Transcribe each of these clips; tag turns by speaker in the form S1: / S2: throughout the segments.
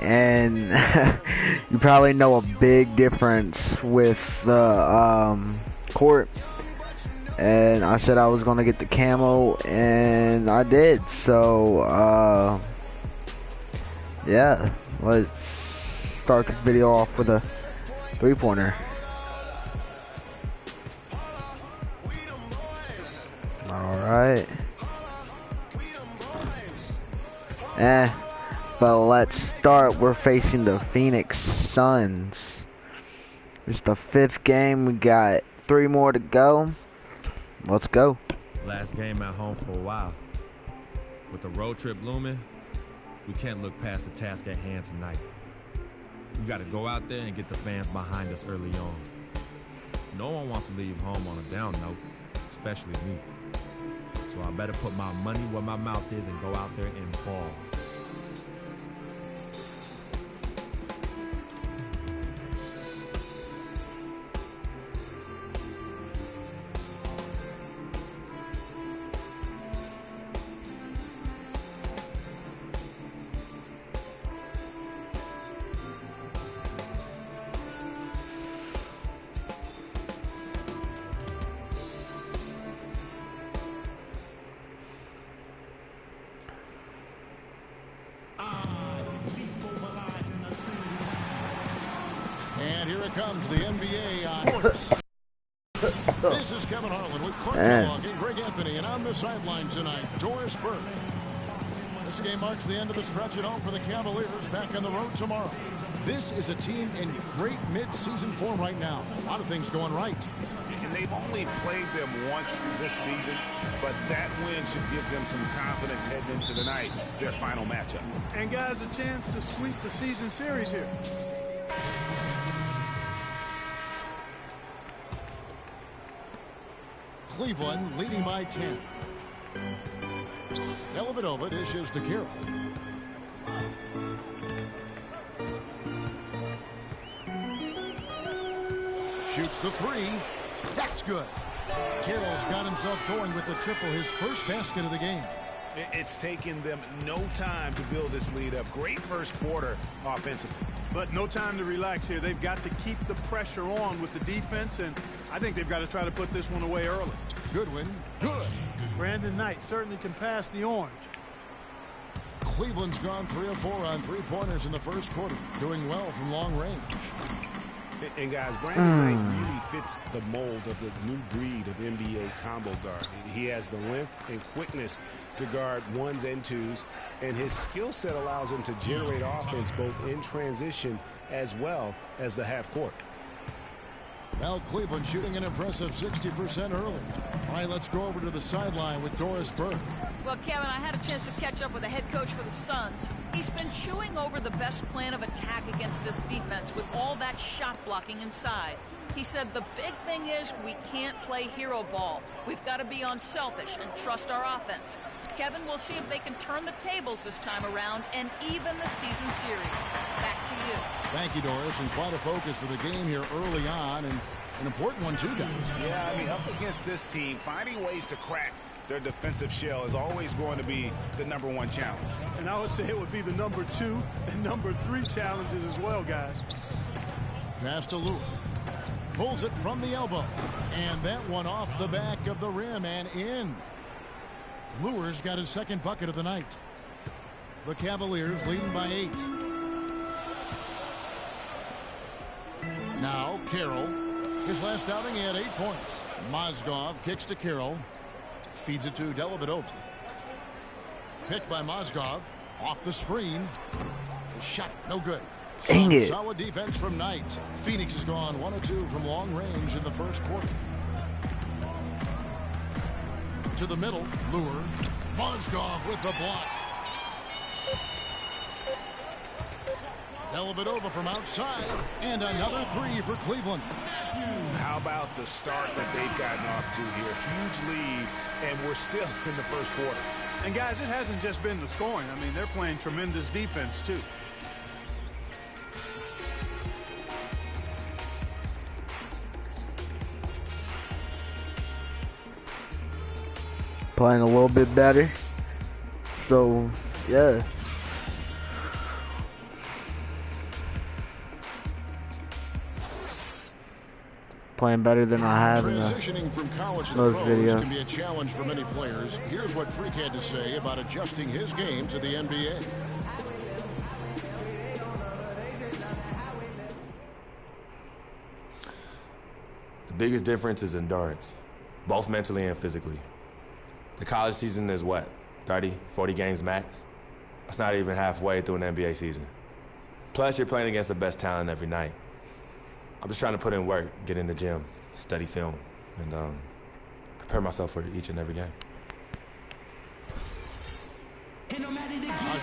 S1: and you probably know a big difference with the court. And I said I was gonna get the camo, and I did. So yeah, let's start this video off with a three-pointer. Alright. But let's start. We're facing the Phoenix Suns. It's the 5th game. We got 3 more to go. Let's go.
S2: Last game at home for a while. With the road trip looming, we can't look past the task at hand tonight. We got to go out there and get the fans behind us early on. No one wants to leave home on a down note, especially me. So I better put my money where my mouth is and go out there and ball.
S3: And here it comes, the NBA on Sports. This is Kevin Harlan with Clark Kellogg and Greg Anthony, and on the sideline tonight, Doris Burke. This game marks the end of the stretch at home for the Cavaliers, back on the road tomorrow. This is a team in great mid-season form right now. A lot of things going right.
S4: And they've only played them once this season, but that win should give them some confidence heading into tonight, their final matchup.
S5: And guys, a chance to sweep the season series here.
S3: Cleveland leading by 10. Dellavedova dishes to Carroll. Shoots the 3. That's good. Carroll's got himself going with the triple, his first basket of the game.
S4: It's taken them no time to build this lead up. Great first quarter offensively.
S5: But no time to relax here. They've got to keep the pressure on with the defense, and I think they've got to try to put this one away early.
S3: Goodwin, good.
S5: Brandon Knight certainly can pass the orange.
S3: Cleveland's gone 3 of 4 on three-pointers in the first quarter, doing well from long range.
S4: And guys, Brandon Knight really fits the mold of the new breed of NBA combo guard. He has the length and quickness to guard ones and twos, and his skill set allows him to generate offense both in transition as well as the half court.
S3: Well, Cleveland shooting an impressive 60% early. All right, let's go over to the sideline with Doris Burke.
S6: Well, Kevin, I had a chance to catch up with the head coach for the Suns. He's been chewing over the best plan of attack against this defense with all that shot blocking inside. He said the big thing is we can't play hero ball. We've got to be unselfish and trust our offense. Kevin, we'll see if they can turn the tables this time around and even the season series. Back to you.
S3: Thank you, Doris, and quite a focus for the game here early on, and an important one too, guys.
S4: Yeah, I mean, up against this team, finding ways to crack their defensive shell is always going to be the #1 challenge.
S5: And I would say it would be the #2 and #3 challenges as well, guys.
S3: Pass to Lure. Pulls it from the elbow. And that one off the back of the rim and in. Lure's got his second bucket of the night. The Cavaliers leading by 8. Now Carroll. His last outing, he had 8 points. Mozgov kicks to Carroll. Feeds it to Dellavedova. Picked by Mozgov. Off the screen. The shot, no good.
S1: Dang it.
S3: Solid defense from Knight. Phoenix has gone 1 of 2 from long range in the first quarter. To the middle, Lure. Mozgov with the block. Dellavedova from outside. And another 3 for Cleveland.
S4: How about the start that they've gotten off to here? Huge lead, and we're still in the first quarter.
S5: And guys, it hasn't just been the scoring. I mean, they're playing tremendous defense too.
S1: Playing a little bit better. So, yeah. playing better than I have in
S3: Transitioning from college to the
S1: those
S3: pros
S1: videos.
S3: can be a challenge for many players. Here's what Freak had to say about adjusting his game to the NBA.
S2: The biggest difference is endurance, both mentally and physically. The college season is what, 30, 40 games max? That's not even halfway through an NBA season. Plus, you're playing against the best talent every night. I'm just trying to put in work, get in the gym, study film, and prepare myself for each and every game.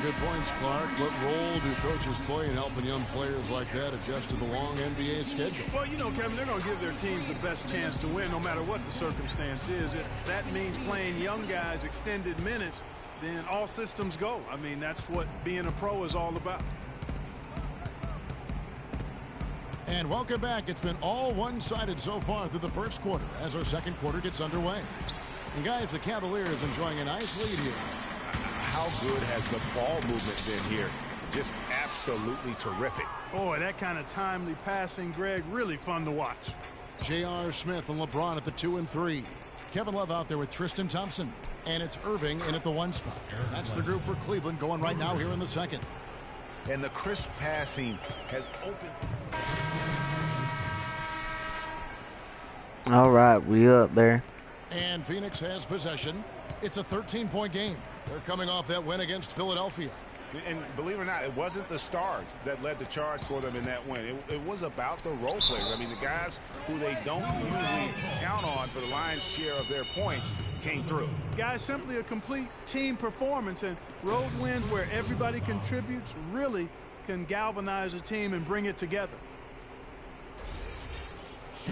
S3: Good points, Clark. What role do coaches play in helping young players like that adjust to the long NBA schedule?
S5: Well, you know, Kevin, they're going to give their teams the best chance to win no matter what the circumstance is. If that means playing young guys extended minutes, then all systems go. I mean, that's what being a pro is all about.
S3: And welcome back. It's been all one-sided so far through the first quarter as our second quarter gets underway. And guys, the Cavaliers enjoying a nice lead here.
S4: How good has the ball movement been here? Just absolutely terrific.
S5: Boy, that kind of timely passing, Greg, really fun to watch.
S3: J.R. Smith and LeBron at the 2 and 3. Kevin Love out there with Tristan Thompson. And it's Irving in at the 1 spot. That's the group for Cleveland going right now here in the second.
S4: And the crisp passing has opened.
S1: All right, we up there.
S3: And Phoenix has possession. It's a 13-point game. They're coming off that win against Philadelphia.
S4: And believe it or not, it wasn't the stars that led the charge for them in that win. It was about the role players. I mean, the guys who they don't usually count on for the lion's share of their points came through.
S5: Guys, simply a complete team performance, and road wins where everybody contributes really can galvanize a team and bring it together.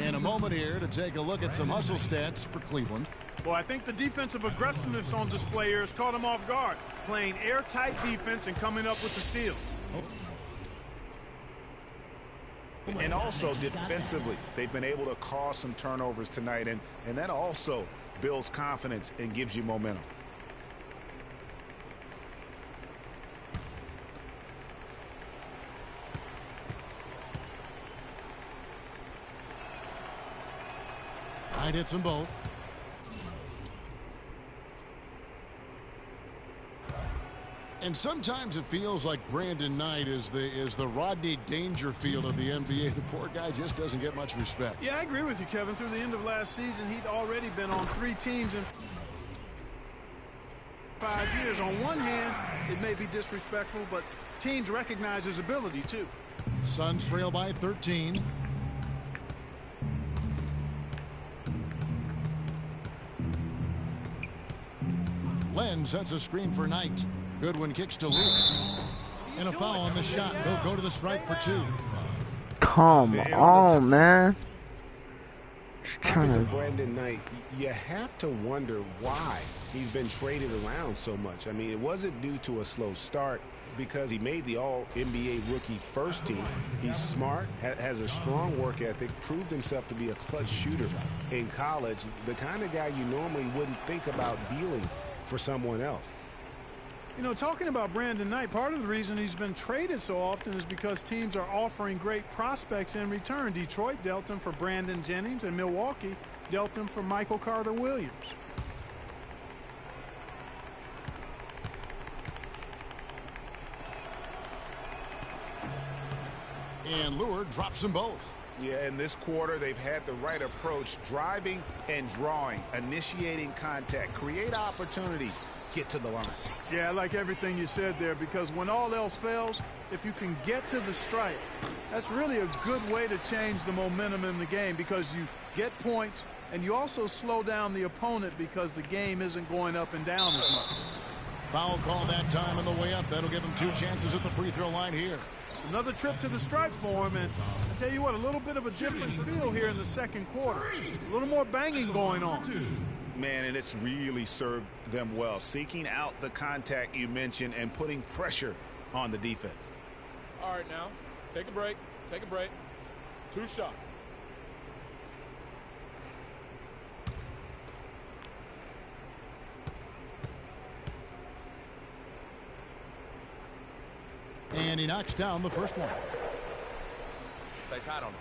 S3: And a moment here to take a look at some hustle stats for Cleveland.
S5: Well, I think the defensive aggressiveness on display here has caught them off guard, playing airtight defense and coming up with the steals.
S4: And also defensively, they've been able to cause some turnovers tonight, and that also builds confidence and gives you momentum.
S3: Knight hits them both. And sometimes it feels like Brandon Knight is the Rodney Dangerfield of the NBA. The poor guy just doesn't get much respect.
S5: Yeah, I agree with you, Kevin. Through the end of last season, he'd already been on 3 teams in 5 years. On one hand, it may be disrespectful, but teams recognize his ability, too.
S3: Suns trail by 13. Len sets a screen for Knight. Goodwin kicks to Luke. And a foul on the shot. They'll go to the stripe for 2.
S1: Come on, man. Just trying to...
S4: Brandon Knight, you have to wonder why he's been traded around so much. I mean, it wasn't due to a slow start because he made the All-NBA rookie first team. He's smart, has a strong work ethic, proved himself to be a clutch shooter in college, the kind of guy you normally wouldn't think about dealing for someone else.
S5: You know, talking about Brandon Knight, part of the reason he's been traded so often is because teams are offering great prospects in return. Detroit dealt him for Brandon Jennings, and Milwaukee dealt him for Michael Carter-Williams.
S3: And Lure drops them both.
S4: Yeah, in this quarter, they've had the right approach, driving and drawing, initiating contact, create opportunities, get to the line.
S5: Yeah, I like everything you said there, because when all else fails, if you can get to the stripe, that's really a good way to change the momentum in the game, because you get points and you also slow down the opponent because the game isn't going up and down as much.
S3: Foul call that time on the way up. That'll give him 2 chances at the free throw line here.
S5: Another trip to the stripe for him, and I tell you what, a little bit of a different feel here in the second quarter. A little more banging going on.
S4: Man, and it's really served them well, seeking out the contact you mentioned and putting pressure on the defense.
S7: All right, now, take a break. Take a break. 2 shots.
S3: And he knocks down the first one.
S2: Stay tight on him.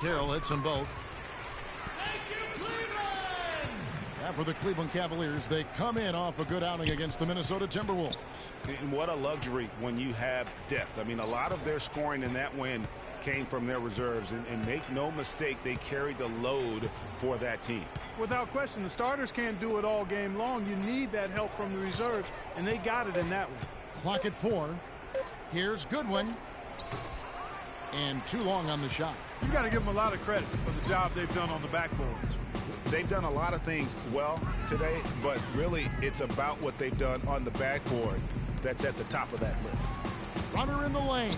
S3: Carroll hits them both. And for the Cleveland Cavaliers, they come in off a good outing against the Minnesota Timberwolves.
S4: And what a luxury when you have depth. I mean, a lot of their scoring in that win came from their reserves. And make no mistake, they carried the load for that team.
S5: Without question, the starters can't do it all game long. You need that help from the reserves, and they got it in that one.
S3: Clock at 4. Here's Goodwin. And too long on the shot.
S5: You got to give them a lot of credit for the job they've done on the backboards.
S4: They've done a lot of things well today, but really it's about what they've done on the backboard that's at the top of that list.
S3: Runner in the lane.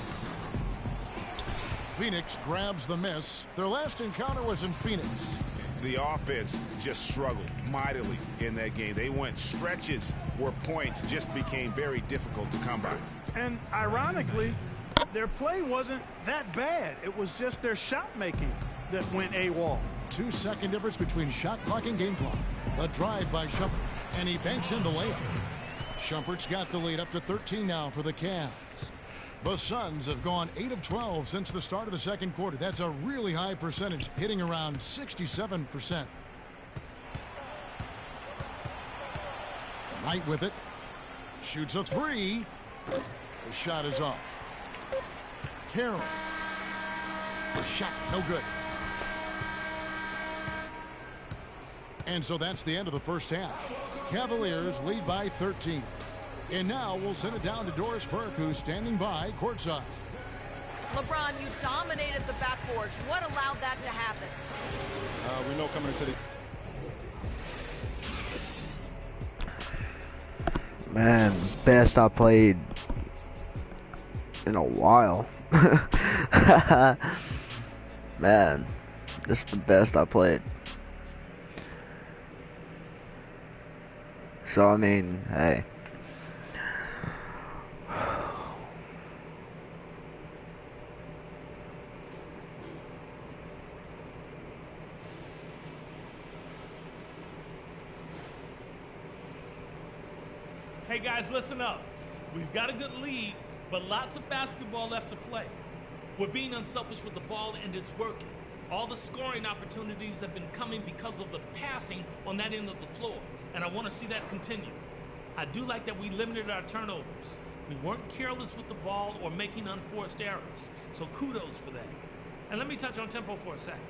S3: Phoenix grabs the miss. Their last encounter was in Phoenix.
S4: The offense just struggled mightily in that game. They went stretches where points just became very difficult to come by.
S5: And ironically, their play wasn't that bad. It was just their shot making that went AWOL.
S3: 2-second difference between shot clock and game clock. The drive by Shumpert, and he banks in the layup. Shumpert's got the lead up to 13 now for the Cavs. The Suns have gone 8 of 12 since the start of the second quarter. That's a really high percentage, hitting around 67%. Knight with it. Shoots a 3. The shot is off. Carroll. The shot, no good. And so that's the end of the first half. Cavaliers lead by 13. And now we'll send it down to Doris Burke, who's standing by courtside.
S6: LeBron, you dominated the backboards. What allowed that to happen?
S7: We know coming into the...
S1: Man, best I played in a while. Man, this is the best I played. So, I mean, hey.
S8: Hey guys, listen up. We've got a good lead, but lots of basketball left to play. We're being unselfish with the ball, and it's working. All the scoring opportunities have been coming because of the passing on that end of the floor, and I want to see that continue. I do like that we limited our turnovers. We weren't careless with the ball or making unforced errors, so kudos for that. And let me touch on tempo for a second.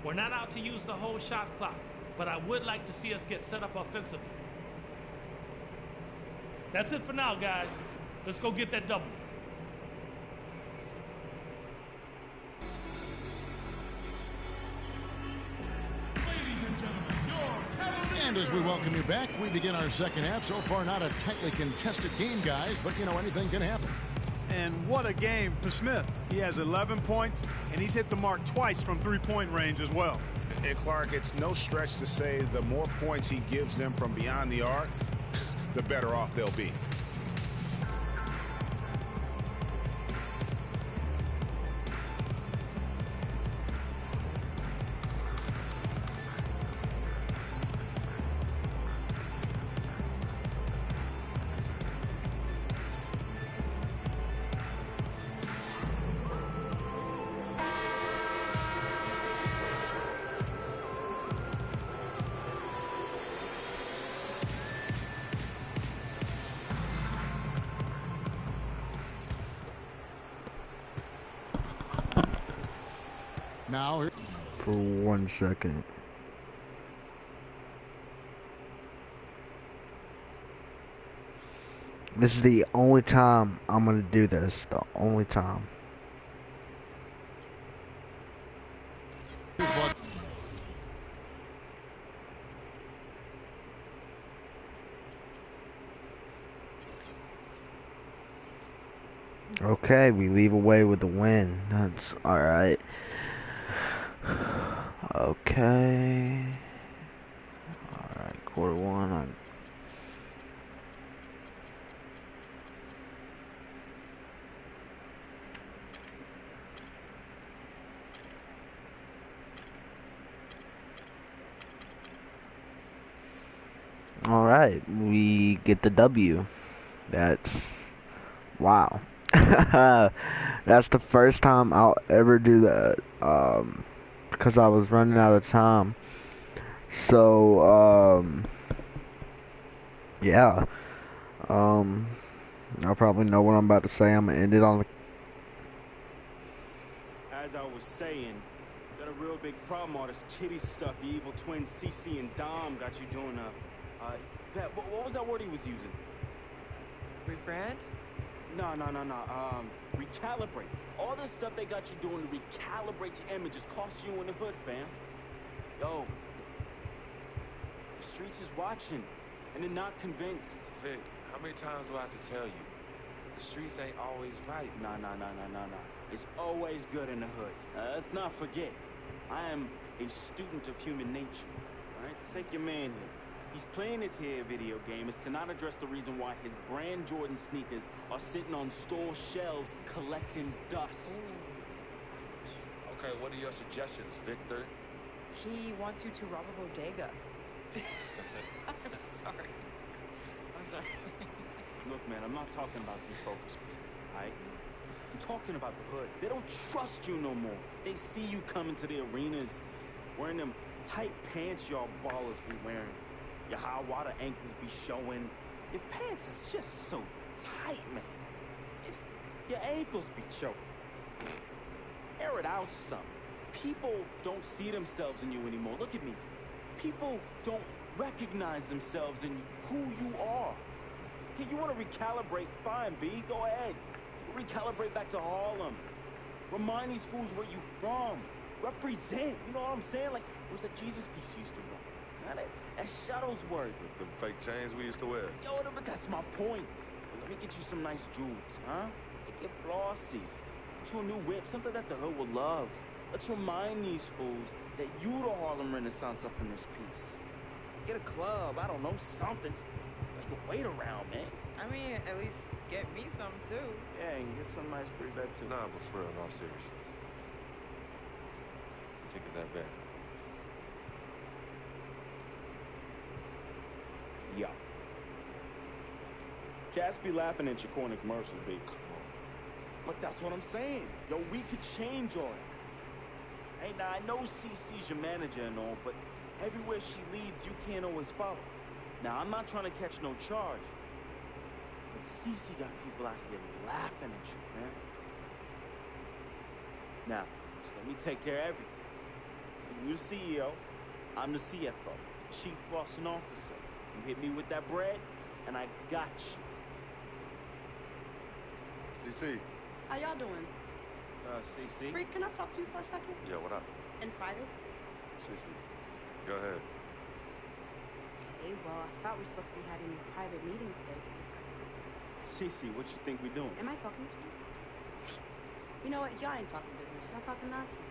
S8: We're not out to use the whole shot clock, but I would like to see us get set up offensively. That's it for now, guys. Let's go get that double.
S3: And as we welcome you back, we begin our second half. So far, not a tightly contested game, guys, but, you know, anything can happen.
S5: And what a game for Smith. He has 11 points, and he's hit the mark twice from three-point range as well.
S4: And Clark, it's no stretch to say the more points he gives them from beyond the arc, the better off they'll be.
S3: Now,
S1: For 1 second. This is the only time I'm gonna do this. The only time. Okay, we leave away with the win. That's alright. Okay. Alright, quarter one. Alright, we get the W. That's wow. That's the first time I'll ever do that. because I was running out of time. So, yeah. Y'all probably know what I'm about to say. I'm gonna end it on the.
S9: As I was saying, got a real big problem. All this kitty stuff. Your evil twins, CC and Dom, got you doing what was that word he was using?
S10: Rebrand?
S9: No. Recalibrate. All this stuff they got you doing to recalibrate your image is cost you in the hood, fam. Yo, the streets is watching, and they're not convinced.
S2: Vic, how many times do I have to tell you? The streets ain't always right.
S9: Nah. It's always good in the hood. Let's not forget, I am a student of human nature. All right, take your man here. He's playing his hair video game is to not address the reason why his brand Jordan sneakers are sitting on store shelves collecting dust.
S10: Ooh.
S2: Okay, what are your suggestions, Victor?
S10: He wants you to rob a bodega. I'm sorry.
S9: Look, man, I'm not talking about some focus group, all right? I'm talking about the hood. They don't trust you no more. They see you coming to the arenas wearing them tight pants y'all ballers be wearing. Your high water ankles be showing. Your pants is just so tight, man. Your ankles be choking. Air it out some. People don't see themselves in you anymore. Look at me. People don't recognize themselves in who you are. Okay, you want to recalibrate? Fine, B. Go ahead. Recalibrate back to Harlem. Remind these fools where you from. Represent. You know what I'm saying? Like, it was that Jesus piece you used to run. That Shuttlesworth.
S2: With them fake chains we used to wear.
S9: Yo, but that's my point. Let me get you some nice jewels, huh? Make it flossy. Get you a new whip, something that the hood will love. Let's remind these fools that you the Harlem Renaissance up in this piece. Get a club, I don't know, something. Just make a weight around, man.
S10: I mean, at least get me some too.
S9: Yeah, and get some nice free bed too.
S2: Nah, but for real, in all seriousness. You think it's that bad?
S9: Yeah. Cats be laughing at your corny commercials, big. But that's what I'm saying. Yo, we could change all that. Hey, now, I know CC's your manager and all, but everywhere she leads, you can't always follow. Now, I'm not trying to catch no charge, but CC got people out here laughing at you, man. Now, just let me take care of everything. You're the CEO, I'm the CFO, Chief Flossing Officer. You hit me with that bread, and I got you.
S2: CC.
S11: How y'all doing?
S9: CC?
S11: Freak, can I talk to you for a second?
S2: Yeah, what up?
S11: In private?
S2: CC. Go ahead.
S11: Okay, well, I thought we were supposed to be having a private meeting today to discuss business.
S9: CC, what you think we doing?
S11: Am I talking to you? You know what? Y'all ain't talking business. Y'all talking nonsense.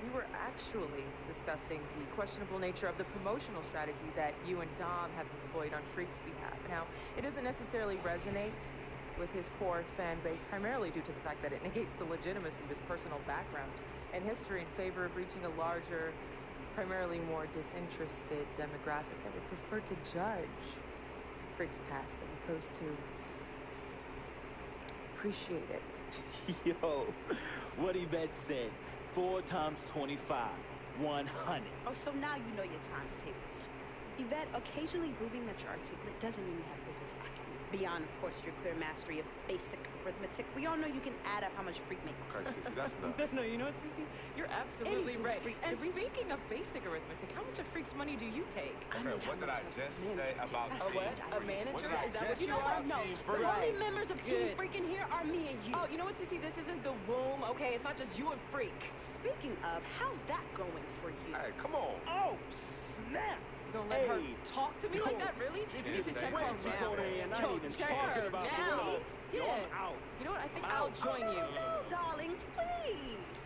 S10: We were actually discussing the questionable nature of the promotional strategy that you and Dom have employed on Freak's behalf. Now, it doesn't necessarily resonate with his core fan base, primarily due to the fact that it negates the legitimacy of his personal background and history in favor of reaching a larger, primarily more disinterested demographic that would prefer to judge Freak's past as opposed to appreciate it.
S9: Yo, what Yvette said, 4 times 25, 100.
S11: Oh, so now you know your times tables. Yvette, occasionally proving that you're articulate doesn't mean you have business acumen. Beyond, of course, your clear mastery of basic arithmetic. We all know you can add up how much Freak makes.
S2: Okay, CC, that's enough.
S10: No, you know what, Cece? You're absolutely
S11: Anywho,
S10: right.
S11: Freak,
S10: And
S11: the reason-
S10: speaking of basic arithmetic, how much of Freak's money do you take?
S2: Okay, what did I just say about
S11: That's
S10: A
S2: Team
S10: what?
S2: Freak?
S10: A manager?
S2: What did I
S10: Is that what
S2: just
S10: you
S2: say
S10: know?
S2: about
S11: No,
S2: Team
S11: the
S2: Freak?
S11: only members of Team
S10: Good.
S11: Freak in here are me and you.
S10: Oh, you know what, Cece? This isn't the womb, okay? It's not just you and Freak.
S11: Speaking of, how's that going for you?
S2: Hey, come on.
S9: Oh, snap!
S10: You gonna let her
S9: Hey.
S10: talk to me like that, really?
S9: This
S10: You need
S9: is
S10: to check
S9: way
S10: her
S9: too
S10: down.
S9: cold in, not
S10: Yo,
S9: even
S10: check
S9: talking
S10: her
S9: about the
S10: down.
S9: world. Yo,
S10: Yeah.
S9: I'm out.
S10: You know what? I think
S9: I'm
S10: I'll
S9: out.
S10: join you.
S11: No, darlings, please.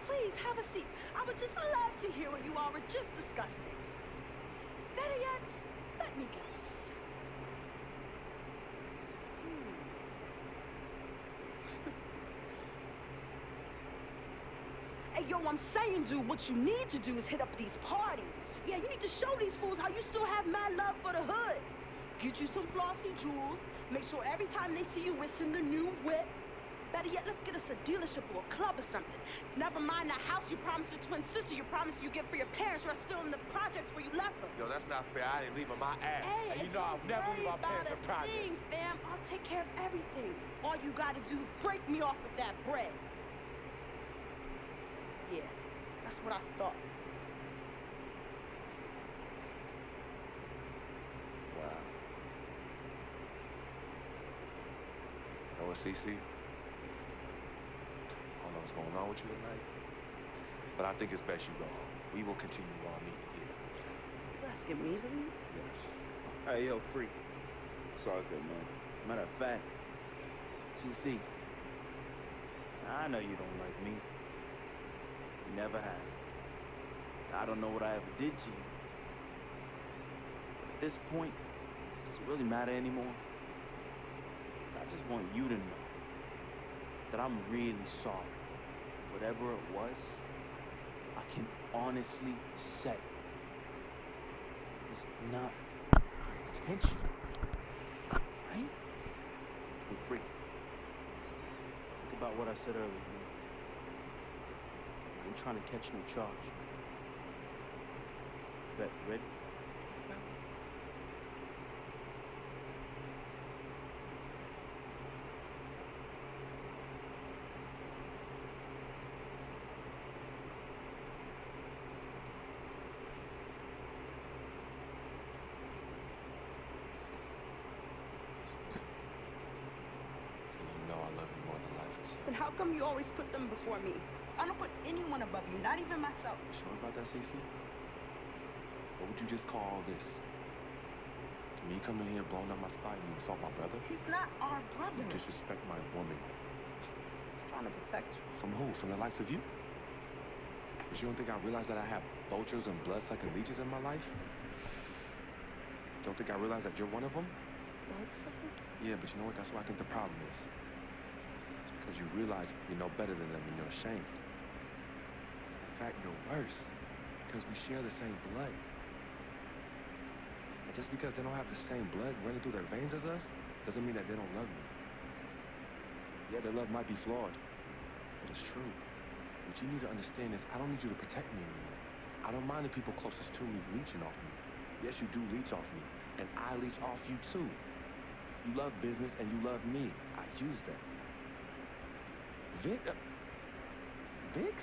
S11: Please, have a seat. I would just love to hear what you all were just discussing. Better yet, let me guess. Hey, yo, I'm saying, dude, what you need to do is hit up these parties. Yeah, you need to show these fools how you still have mad love for the hood. Get you some flossy jewels. Make sure every time they see you, it's in the new whip. Better yet, let's get us a dealership or a club or something. Never mind the house you promised your twin sister, you promised you give for your parents who are still in the projects where you left them.
S12: Yo, that's not fair. I didn't leave on my ass.
S11: Hey,
S12: And you know I'll never leave my parents in projects.
S11: Fam. I'll take care of everything. All you gotta do is break me off with that bread. Yeah, that's what I thought.
S12: Wow. You know what, CC? I don't know what's going on with you tonight, but I think it's best you go home. We will continue our meeting here.
S11: You asking me to leave?
S12: Yes.
S13: Hey, yo, Freak. It's all good, man. As a matter of fact, CC, I know you don't like me. You never have. I don't know what I ever did to you. But at this point, does it really matter anymore? I just want you to know that I'm really sorry. Whatever it was, I can honestly say it was not intentional. Right? Hey, Freak. Think about what I said earlier. I ain't trying to catch no charge. Bet, ready?
S12: You know I love you more than life itself.
S11: Then how come you always put them before me? I don't put anyone above you, not even myself.
S12: You sure about that, CC? What would you just call all this? To me coming here blowing up my spot and you insult my brother?
S11: He's not our brother.
S12: You disrespect my woman.
S11: He's trying to protect you.
S12: From who? From the likes of you? Because you don't think I realize that I have vultures and blood-sucking leeches in my life? Don't think I realize that you're one of them?
S11: Blood-sucking?
S12: Yeah, but you know what? That's what I think the problem is. It's because you realize you know better than them and you're ashamed. In fact, you're worse. Because we share the same blood. And just because they don't have the same blood running through their veins as us, doesn't mean that they don't love me. Yeah, their love might be flawed, but it's true. What you need to understand is I don't need you to protect me anymore. I don't mind the people closest to me leeching off me. Yes, you do leech off me, and I leech off you too. You love business and you love me. I use that. Vic? Vic?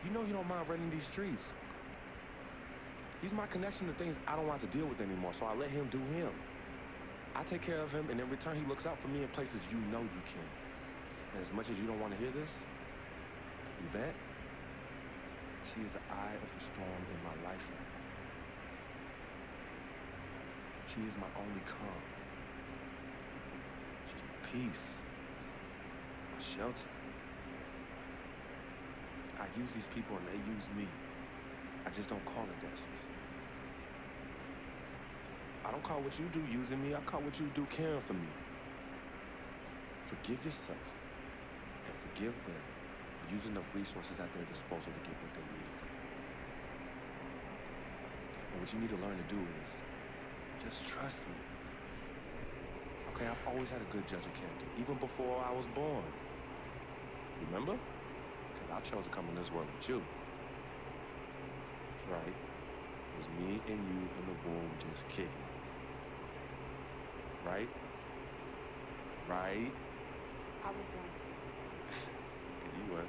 S12: You know he don't mind running these streets. He's my connection to things I don't want to deal with anymore, so I let him do him. I take care of him, and in return, he looks out for me in places you know you can. And as much as you don't want to hear this, Yvette, she is the eye of the storm in my life. She is my only calm. She's my peace, my shelter. I use these people and they use me. I just don't call it that, CC. I don't call what you do using me. I call what you do caring for me. Forgive yourself and forgive them for using the resources at their disposal to get what they need. And what you need to learn to do is just trust me. Okay, I've always had a good judge of character, even before I was born. Remember? Because I chose to come in this world with you. That's right. It was me and you in the womb just kicking it. Right? Right?
S11: I was born.
S12: Yeah, you were.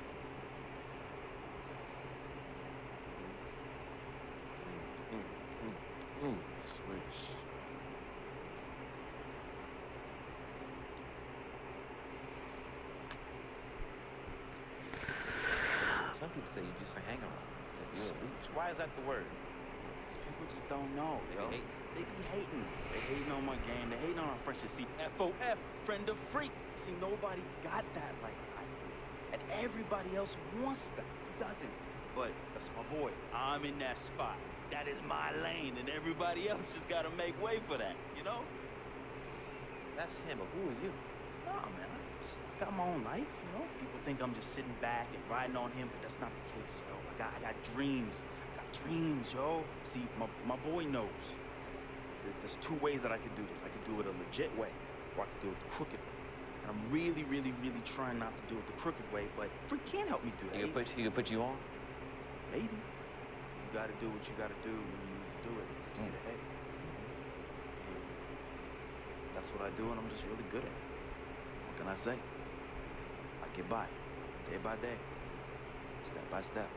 S12: Switch.
S13: Some people say you just a hang around. That you're a leech. Why is that the word?
S9: Because people just don't know, yo.
S13: They hate.
S9: They be hating. They hating on my game. They hating on our friendship. See, FOF, friend of freak. See, nobody got that like I do. And everybody else wants that. Doesn't. But that's my boy. I'm in that spot. That is my lane. And everybody else just got to make way for that, you know?
S13: That's him, but who are you?
S9: No, man. I got my own life, you know? People think I'm just sitting back and riding on him, but that's not the case, yo. I got dreams. I got dreams, yo. See, my boy knows. There's two ways that I could do this. I could do it a legit way, or I could do it the crooked way. I'm really, really, really trying not to do it the crooked way, but Freak can't help me do that.
S14: He could put you on?
S9: Maybe. You gotta do what you gotta do when you need to do it to get ahead. And that's what I do, and I'm just really good at it. What can I say? I get by, day by day, step by step.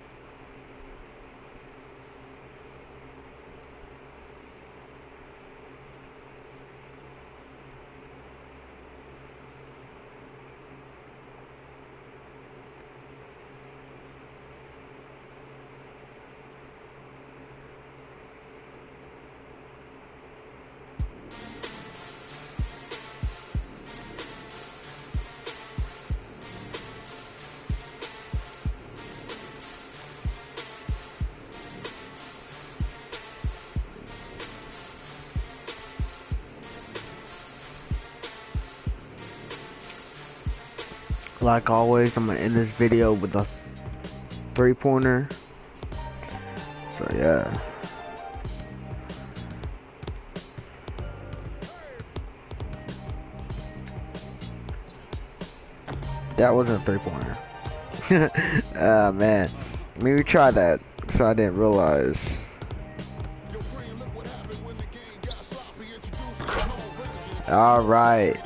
S1: Like always, I'm gonna end this video with a 3-pointer. So yeah. That wasn't a 3-pointer. Ah man. Maybe try that. So I didn't realize. Alright.